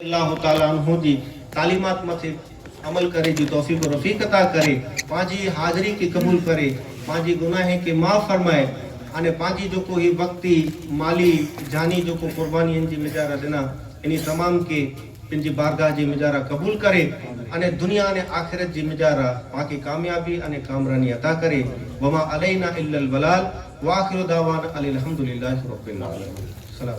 अल्लाह ताला अन्हु जी तालीमात मथे अमल करे जी तौफीक रफ़ीक अता करे, पांजी हाज़री के कबूल करे, पांजी गुनाहे के माफ़ फरमाए अने पांजी जो को ही वक्ती माली जानी जो को कुर्बानी जी मिजारा दिना इन तमाम के पिंजी बारगाह जी मिजारा कबूल करे अने दुनिया ने आखिरत जी मिजारा पाके कामयाबी अने कामरानी अता करे। वमा अलैना इल्लल बलाल व आखिरु दावाना अल्हम्दुलिल्लाहि रब्बिल आलमीन। सलाम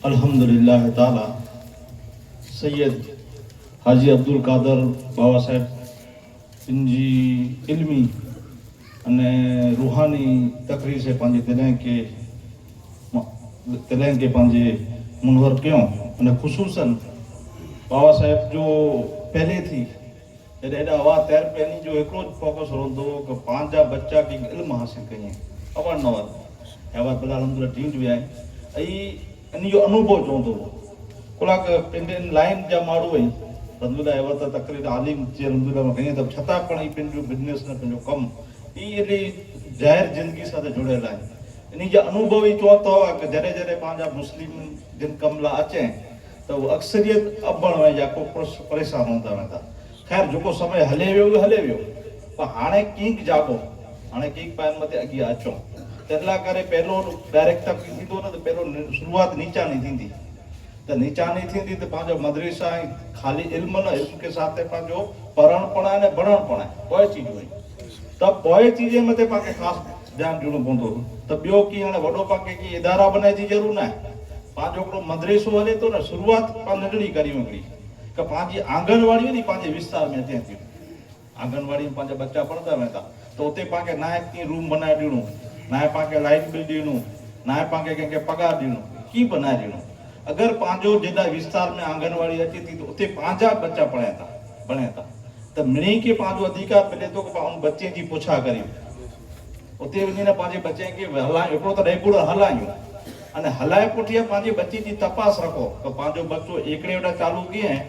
अल्हम्दुलिल्लाह ताला सैयद हाजी अब्दुल कादर बाबा साहब इनजी इल्मी अने रूहानी तकरीर से पंहिंजे दिलनि खे पंहिंजे मुनवर कयूं अने ख़ुशूसन बाबा साहब जो पहले थी जॾहिं एॾा हुआ तैर पहिरीं जो हिकिड़ो फोकस रहंदो हो कि पंहिंजा बच्चा की इल्मु हासिल कयूं अवारनवार अवार भला अलहमदुलिल्लाह थींदी विया आहिनि ऐं इन जो अनुभव चवंदो हो कलाक पंहिंजे लाइन जा माण्हू आहिनि अलहमदुलिल्लाह अवर त तकरीर आलिम जे अलहमदुलिल्लाह में कयूं त छा पण ई पंहिंजो बिज़नेस न पंहिंजो कमु ई एॾी ज़ाहिर ज़िंदगी सां त जुड़ियल आहे। इन जा अनुभव ई चवंदो आहे कि जॾहिं जॾहिं पंहिंजा मुस्लिम जिन कम लाइ अचे त उहो अक्सरियत अबण में या को परेशान हूंदा वेंदा। ख़ैर जेको समय हले वियो उहो हले वियो, पर हाणे कीक जागो, हाणे कीक पाइनि मथे अॻियां अचो त इन करे पहिरियों डायरेक्ट तक थींदो न त पहिरियों शुरूआत नीचानी थींदी त नीचानी थींदी त पंहिंजो मदरसा ऐं ख़ाली इल्मु न इल्म के साथ पंहिंजो पढ़णु पढ़ाए न बढ़णु पढ़ाए पोइ चीजूं आहिनि त पोइ चीज जे मथे पाण खे ख़ासि ध्यानु ॾियणो पवंदो त ॿियो कीअं हाणे वॾो पाण खे कीअं इदारा बनाए जी ज़रूरत न आहे। पंहिंजो हिकिड़ो मदरसो हले थो न शुरूआत पाण नंढड़ी करियूं हिकिड़ी कि पंहिंजी आंगनवाड़ी वञी पंहिंजे विस्तार में अचनि थियूं आंगनवाड़ी में पंहिंजा बच्चा पढ़ंदा वेंदा त उते पाण खे नाहे कीअं रूम बनाए ॾियणो, नाहे पाण खे लाइट बिल ॾियणो, नाहे पाण खे कंहिंखे पघार ॾियणो, कीअं बनाए ॾियणो। अगरि पंहिंजो जेॾा विस्तार में आंगनवाड़ी अचे थी त उते पंहिंजा बच्चा पढ़नि था त मिणी खे पंहिंजो अधिकार मिले थो कि पाण उन बच्चे जी पुछा करियूं, उते वञी न पंहिंजे बच्चे खे हलायूं, हिकिड़ो त रेगुलर हलायूं अने हलाए पुठियां पंहिंजे बच्चे जी तपास रखो कि पंहिंजो बच्चो एकड़े वटा चालू कीअं आहे,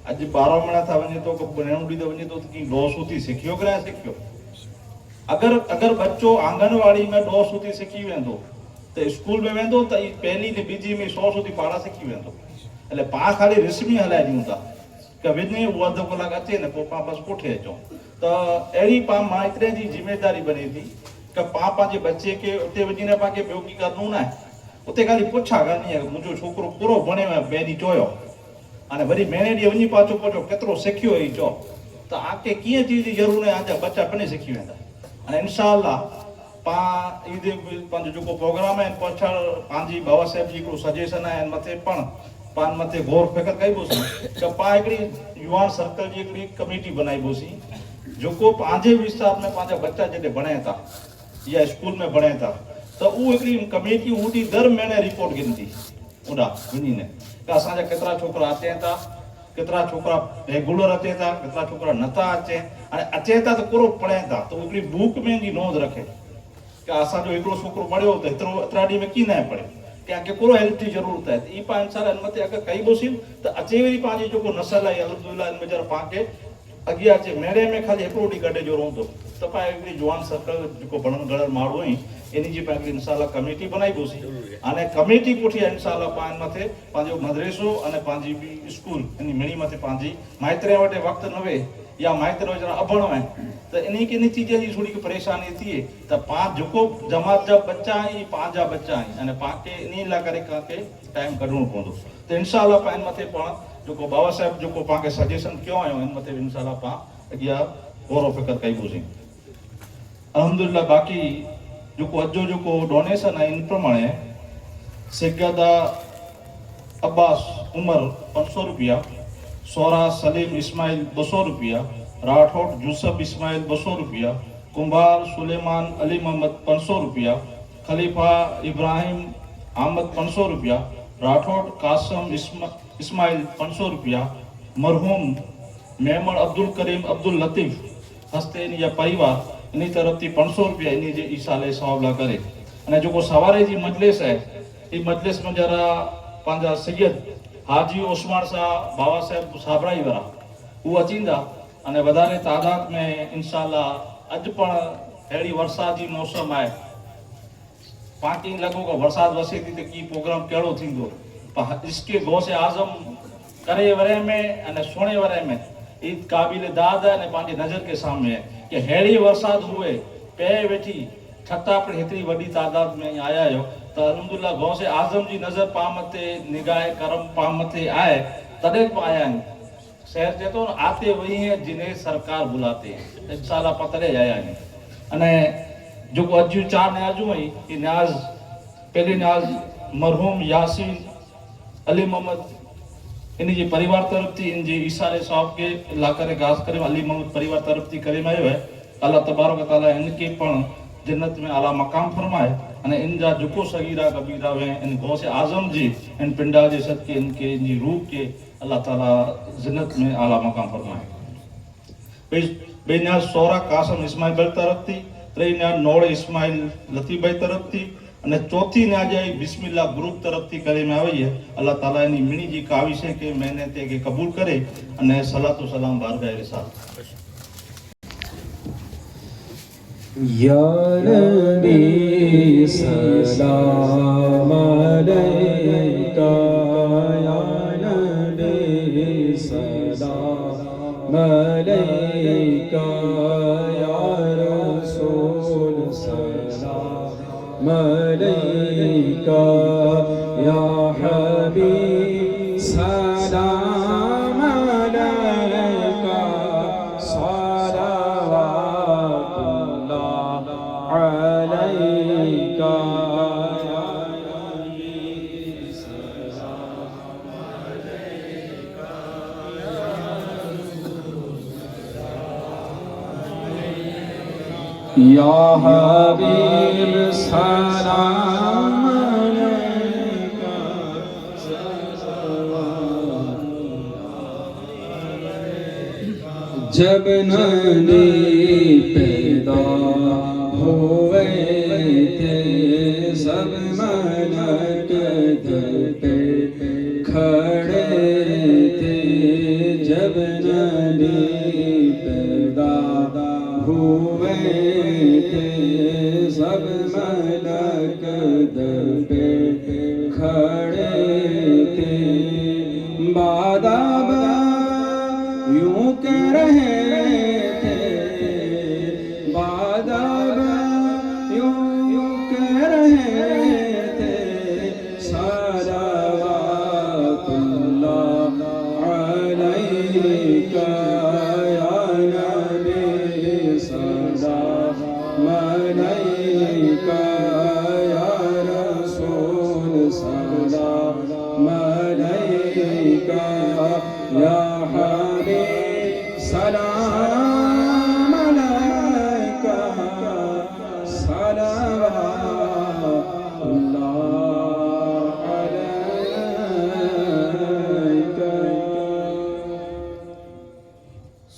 अॼु 12 महीना था वञे थो कि 9 ॾींहं वञे थो त कीअं ॾोह सूती सिखियो कि न सिखियो। अगरि बच्चो आंगनवाड़ी में ॾोह सूती सिखी वेंदो त स्कूल में वेंदो त पहली ने बीजी में 100 सूती पाड़ा सिखी वेंदो। એટલે पाण खाली रस्मी हलाए ॾियूं था कि वञे उहो अधु कलाक अचे न पोइ पाण बसि पुठे अचूं त अहिड़ी पाण माइटरे जी ज़िमेदारी बने थी कि पाण पंहिंजे बच्चे खे उते वञी न पाण खे ॿियो की करणो न आहे, उते खाली पुछा करणी आहे मुंहिंजो छोकिरो पूरो बणियो आहे ॿिए ॾींहुं चयो हाणे वरी महीने ॾींहुं वञी पाछो पुछो केतिरो सिखियो ई चओ त आके कीअं चीज जी ज़रूरत आहे आजा बच्चा पनि सिखी वेंदा। हाणे इंशाअल्लाह पाण ईद पंहिंजो जेको प्रोग्राम आहे पछाड़ पंहिंजी बाबा साहिब जी हिकिड़ो सजेशन आहे मथे पाण मथे गौर फिकर कईबोसीं त पाण हिकिड़ी युवान सर्कल जी हिकिड़ी कमेटी बनाईबोसीं जेको पंहिंजे विस्तार में पंहिंजा बच्चा जॾहिं बणे था या स्कूल में बणे था त उहो हिकिड़ी कमेटी हूंदी दर महीने रिपोर्ट गिनदी ओॾा वञी न त असांजा केतिरा छोकिरा अचनि था, केतिरा छोकिरा रेगुलर अचे था, केतिरा छोकिरा नथा अचे, हाणे अचे था त पूरो पढ़नि था त हिकिड़ी बुक में जी नोंद रखे कि असांजो हिकिड़ो छोकिरो पढ़ियो त एतिरा ॾींहं में कीअं न पढ़े कंहिंखे कहिड़ो हेल्प जी ज़रूरत आहे त ई पाण इंसान हिन मथे अगरि कईबोसीं त अचे वरी पंहिंजी जेको नसल आहे अलहमदुलिल्लाह हिन वीचारा पाण खे अॻियां अचे। महीने में खाली हिकिड़ो ॾींहुं गॾु जो रहंदो त पाण हिकिड़ी जुवान सर्कल जेको बणण माण्हू आहिनि इन जी पाण हिकिड़ी इंशाअल्लाह कमेटी बनाईबोसीं। हाणे कमेटी पुठियां इंशाअल्लाह पाण मथे पंहिंजो मदरसो अने पंहिंजी बि स्कूल इन मिणी मथे पंहिंजी माइतरे वटि वक़्तु न वे या माइतर वीचारा अबण आहिनि त इन चीज जी थोड़ी परेशानी थिए त पाण जेको जमात जा बच्चा आहिनि पंहिंजा बच्चा आहिनि अने पाण खे इन लाइ करे कंहिंखे टाइम कढणो पवंदो त इंशाअल्लाह पाण मथे पाण जेको बाबा साहिब जेको पाण खे सजेशन कयो आहियूं हिन मथे इंशाअल्लाह पाण अॻियां गौर फिकर कईबोसीं। अलहमदुलिल्लाह बाक़ी जेको अॼु जेको डोनेशन आहे इन प्रमाणे सैयदा अब्बास उमर 500 रुपया, सोरा सलीम इस्माइल 200 रुपया, राठौड़ यूसुफ इस्माइल 200 रुपया, कुंभार सुलेमान अली मोहम्मद 500 रुपया, खलीफा इब्राहिम अहमद 500 रुपया, राठौड़ कासम इस्माइल 500 रुपया, मरहूम मेमन अब्दुल करीम अब्दुल लतीफ़ हस्ते इन जा परिवार इन तरफ थी 500 रुपया इन जे ई साले सवाब ला करे अने जेको सवारे जी मजलिस है ई मजलिस में जरा पंहिंजा सैयद हाजी उस्मान साहब बाबा साहब साबराई वारा वो अचींदा अने वधारे तादाद में इंशाअल्लाह अॼु पण अहिड़ी वरसात जी मौसम आहे पार्टी लॻो को बरसाति वसे थी त की प्रोग्राम कहिड़ो थींदो पर इसके गौसे आज़म करे वरे में अने सुणे वरे में ई क़ाबिल दाद है अने पंहिंजी नज़र के सामने है कि अहिड़ी बरसाति हुए पे वेठी छता पर हेतिरी वॾी तादाद में आया आहियो त अलहमदुलिल्लाह गौसे आज़म जी नज़र पाम ते निगाह करम पाम ते आहे तॾहिं बि आया आहिनि शहर चए थो आते वही हैं जिन्हें सरकार बुलाते हैं इंशाल्लाह पतरे आया आहिनि अने जेको अॼु 4 न्याज़ूं हुई ये न्याज़ पहले न्याज़ मरहूम यासीन अली मोहम्मद इन जी परिवार तरफ थी इन जी ईसारे साहब के इलाके रे खास करे अली मोहम्मद परिवार तरफ थी करे में आयो है अल्लाह तबारक ताला इनके पण जन्नत में आला मकाम फरमाए अने इन जा जेको सगीरा कबीरा वे इन गौसे आजम जी इन पिंडा जे सदके इनके इन जी रूह के अल्लाह ताला जन्नत में आला मकाम फरमाए बे न्याज़ सोरा कासम इस्माइल भाई तरफ थी टे न्याज़ नोड़ इस्माइल लतीफ भाई तरफ थी અને ચોથી ન્યાજાઈ બિસ્મિલ્લાહ ગ્રુપ તરફથી કરીને આવી है अल्लाह ताला એની મીણી જી કાવિશે કે મહેનતે કે કબૂલ કરે અને સલાતો સલામ બારગાહ રિસાલ या नबी सलाम अलैका या नबी सलाम अलैका या रसूल सलाम अलैका या हबीब सलाम अलैका सलावतुल्लाह अलैका या नबी सलाम अलैका या हबीब सलाम अलैका जब नबी पैदा हुए थे सब मलक दर पे खड़े थे जब नबी पैदा हुए थे सब मलक दर पे खड़े थे बादाब यूं कह रहे थे बादाब यूं कह रहे थे सलावतुल्लाह अलैका या नबी सलाम अलैका या रसूल सलाम अलैका या हबीब सलाम अलैका सलावतुल्लाह अलैका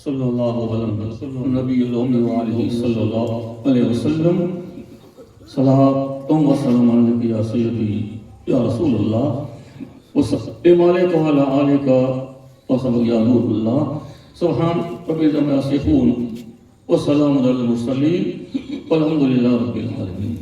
सल्लल्लाहु अलैहि वसल्लम नबीउल उम्मी व आलिहि सल्लल्लाहु अलैहि वसल्लम सलातुम व सलाम अलैका या सय्यदी या रसूलल्लाह व सल्लम अलैका व अला आलिका व सल्लम या नूरुल्लाह सुभान रब्बिल अम्मा यसिफून व सलामुन अलल मुरसलीन वल्हम्दुलिल्लाहि रब्बिल आलमीन।